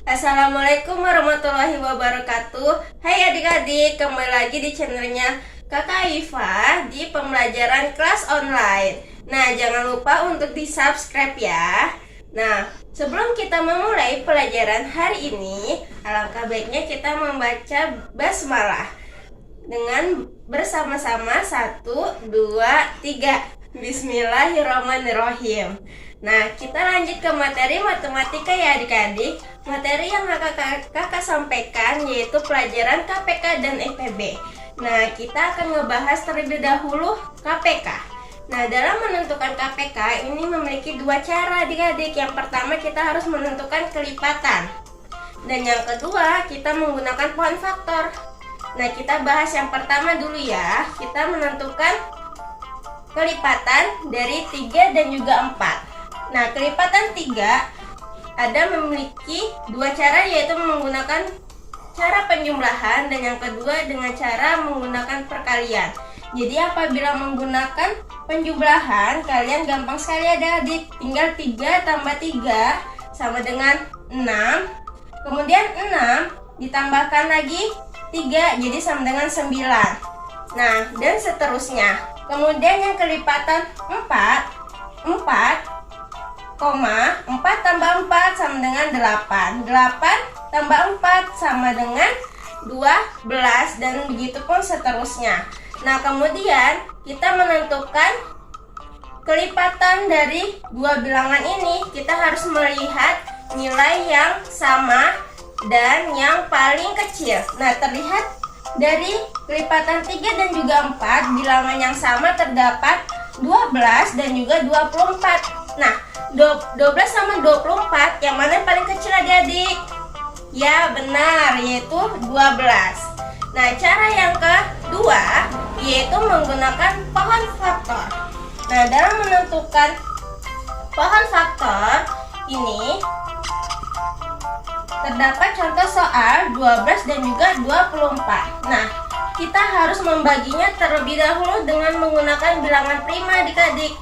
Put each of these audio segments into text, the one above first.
Assalamualaikum warahmatullahi wabarakatuh. Hai adik-adik, kembali lagi di channelnya Kakak Iva di pembelajaran kelas online. Nah, jangan lupa untuk di subscribe ya. Nah, sebelum kita memulai pelajaran hari ini, alangkah baiknya kita membaca basmalah dengan bersama-sama 1, 2, 3. Bismillahirrahmanirrahim. Nah, kita lanjut ke materi matematika ya adik-adik. Materi yang kakak sampaikan yaitu pelajaran KPK dan FPB. Nah, kita akan ngebahas terlebih dahulu KPK. Nah, dalam menentukan KPK ini memiliki dua cara adik-adik. Yang pertama kita harus menentukan kelipatan. Dan yang kedua kita menggunakan pohon faktor. Nah, kita bahas yang pertama dulu ya. Kita menentukan kelipatan dari 3 dan juga 4. Nah, kelipatan 3 ada memiliki dua cara, yaitu menggunakan cara penjumlahan dan yang kedua dengan cara menggunakan perkalian. Jadi apabila menggunakan penjumlahan, kalian gampang sekali adik-adik. Tinggal 3 tambah 3 sama dengan 6. Kemudian 6 ditambahkan lagi 3 jadi sama dengan 9. Nah, dan seterusnya. Kemudian yang kelipatan 4 tambah 4 sama dengan 8. 8 tambah 4 sama dengan 12 dan begitu pun seterusnya. Nah, kemudian kita menentukan kelipatan dari dua bilangan ini. Kita harus melihat nilai yang sama dan yang paling kecil. Nah, terlihat dari kelipatan 3 dan juga 4, bilangan yang sama terdapat 12 dan juga 24. Nah, 12 sama 24, yang mana yang paling kecil adik-adik? Ya, benar, yaitu 12. Nah, cara yang kedua yaitu menggunakan pohon faktor. Nah, dalam menentukan pohon faktor ini terdapat contoh soal 12 dan juga 24. Nah, kita harus membaginya terlebih dahulu dengan menggunakan bilangan prima adik-adik.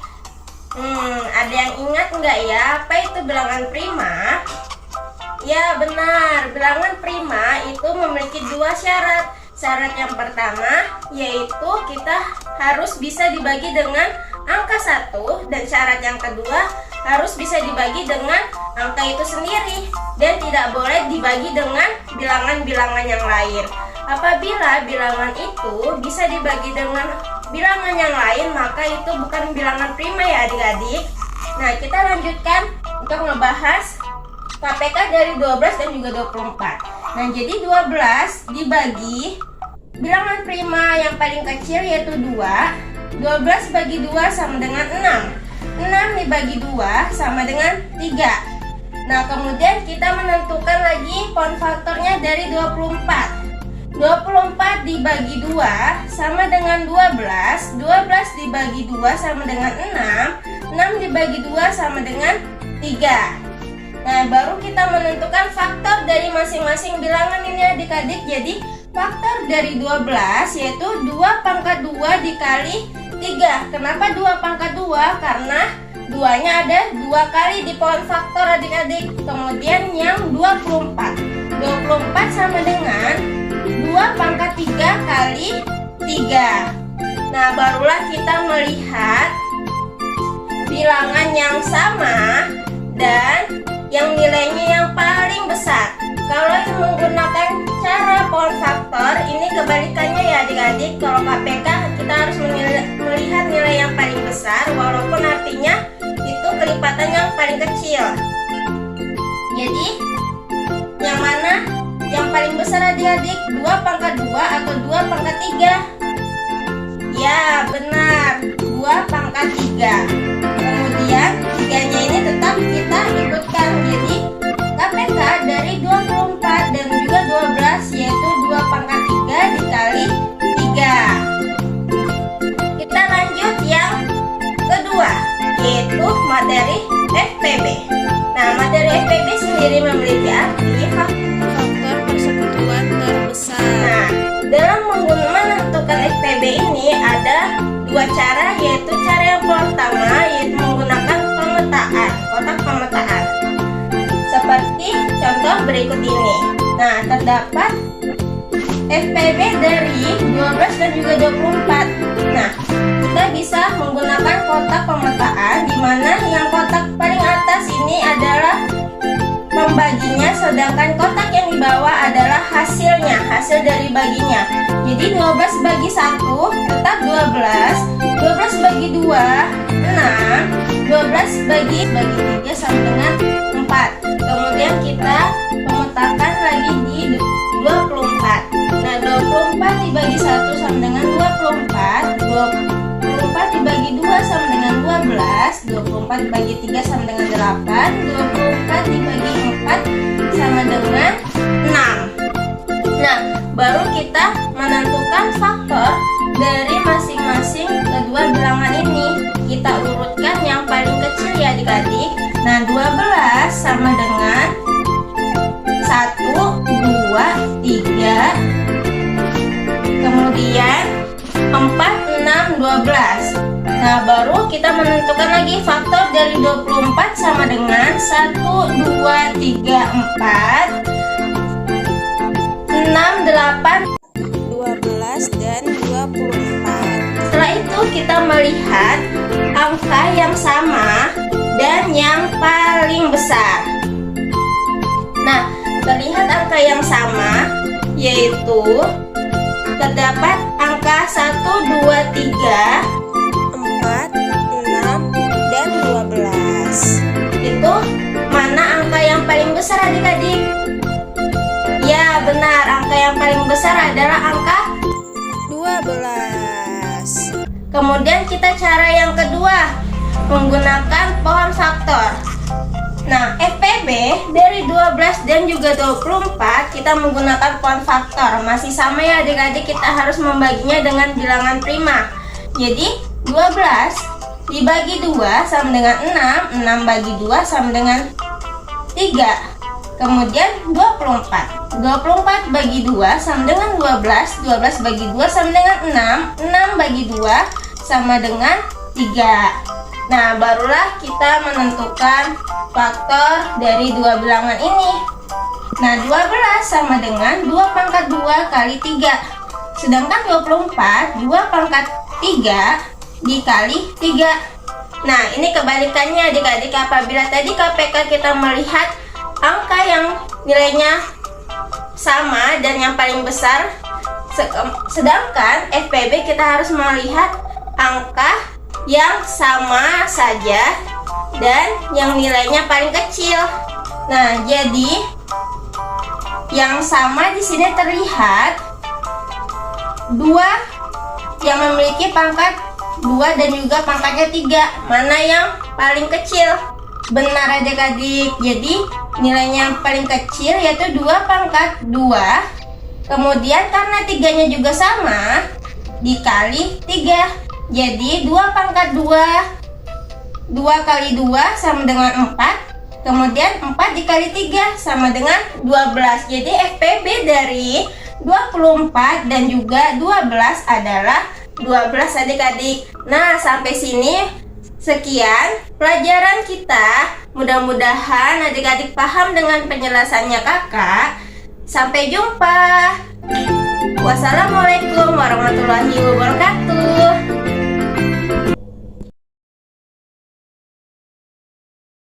Ada yang ingat nggak ya apa itu bilangan prima? Ya benar, bilangan prima itu memiliki dua syarat. Syarat yang pertama yaitu kita harus bisa dibagi dengan angka 1, dan syarat yang kedua harus bisa dibagi dengan angka itu sendiri dan tidak boleh dibagi dengan bilangan-bilangan yang lain. Apabila bilangan itu bisa dibagi dengan bilangan yang lain, maka itu bukan bilangan prima ya adik-adik. Nah, kita lanjutkan untuk ngebahas KPK dari 12 dan juga 24. Nah, jadi 12 dibagi bilangan prima yang paling kecil yaitu 2. 12 bagi 2 sama dengan 6. 6 dibagi 2 sama dengan 3. Nah, kemudian kita menentukan lagi pohon faktornya dari 24. 24 dibagi 2 sama dengan 12. 12 dibagi 2 sama dengan 6. 6 dibagi 2 sama dengan 3. Nah, baru kita menentukan faktor dari masing-masing bilangan ini adik-adik. Jadi faktor dari 12 yaitu 2 pangkat 2 dikali 3. Kenapa 2 pangkat 2? Karena 2-nya ada 2 kali di pohon faktor adik-adik. Kemudian yang 24. 24 sama dengan 2 pangkat 3 kali 3. Nah, barulah kita melihat bilangan yang sama dan yang nilainya yang paling besar. Kalau yang menggunakan cara pohon faktor, ini kebalikannya ya adik-adik. Kalau KPK kita harus melihat nilai yang paling besar, walaupun artinya itu kelipatan yang paling kecil. Jadi yang mana yang paling besar adik-adik? 2 pangkat 2 atau 2 pangkat 3? Ya benar, 2 pangkat 3. Kemudian 3-nya ini tetap kita ikutkan. Jadi KPK dari 24 dan juga 12 yaitu 2 pangkat 3 dikali 3. Kita lanjut yang kedua, yaitu materi FPB. Nah, materi FPB sendiri memiliki arti faktor persekutuan terbesar. Nah, dalam menentukan FPB ini ada dua cara, yaitu cara yang pertama yaitu menggunakan pemetaan, kotak pemetaan. Seperti contoh berikut ini. Nah, terdapat FPB dari 12 dan juga 24. Nah, kita bisa menggunakan kotak pemetaan, di mana yang kotak paling atas ini adalah membaginya, sedangkan kotak yang di bawah adalah hasilnya, hasil dari baginya. Jadi 12 bagi 1 tetap 12, 12 bagi 2 6, 12 bagi 3 sama dengan 4. Kemudian kita memetakan lagi di 24. Nah, 24 dibagi 1 sama dengan 24, 24 dibagi 2 sama dengan 12, 24 dibagi 3 sama dengan 8, 24 dibagi 4 sama dengan 6. Nah, baru kita menentukan faktor dari masing-masing kedua bilangan ini. Kita urutkan yang paling kecil ya adik-adik. Nah, 12 sama dengan 1, 2, 3, kemudian 4, 6, 12. Nah, baru kita menentukan lagi faktor dari 24 sama dengan 1, 2, 3, 4, 6, 8, 12, dan 24. Setelah itu kita melihat angka yang sama dan yang paling besar. Nah, terlihat angka yang sama, yaitu terdapat angka 1, 2, 3, 4, 6, dan 12. Itu mana angka yang paling besar adik-adik? Ya, benar, angka yang paling besar adalah angka 12. Kemudian kita cara yang kedua, menggunakan pohon faktor. Nah, FPB dari 12 dan juga 24 kita menggunakan pohon faktor. Masih sama ya adik-adik, kita harus membaginya dengan bilangan prima. Jadi 12 dibagi 2 sama dengan 6, 6 bagi 2 sama dengan 3. Kemudian 24, 24 bagi 2 sama dengan 12, 12 bagi 2 sama dengan 6, 6 bagi 2 sama dengan 3. Nah, barulah kita menentukan faktor dari dua bilangan ini. Nah, 12 sama dengan 2 pangkat 2 kali 3. Sedangkan 24, 2 pangkat 3 dikali 3. Nah, ini kebalikannya adik-adik. Apabila tadi KPK kita melihat angka yang nilainya sama dan yang paling besar, sedangkan FPB kita harus melihat angka yang sama saja dan yang nilainya paling kecil. Nah, jadi yang sama di sini terlihat 2 yang memiliki pangkat 2 dan juga pangkatnya 3. Mana yang paling kecil? Benar adik-adik. Jadi nilainya yang paling kecil yaitu 2 pangkat 2. Kemudian karena 3-nya juga sama, dikali 3. Jadi 2 pangkat 2, 2 kali 2 sama dengan 4. Kemudian 4 dikali 3 sama dengan 12. Jadi FPB dari 24 dan juga 12 adalah 12 adik-adik. Nah, sampai sini sekian pelajaran kita. Mudah-mudahan adik-adik paham dengan penjelasannya kakak. Sampai jumpa. Wassalamualaikum warahmatullahi wabarakatuh.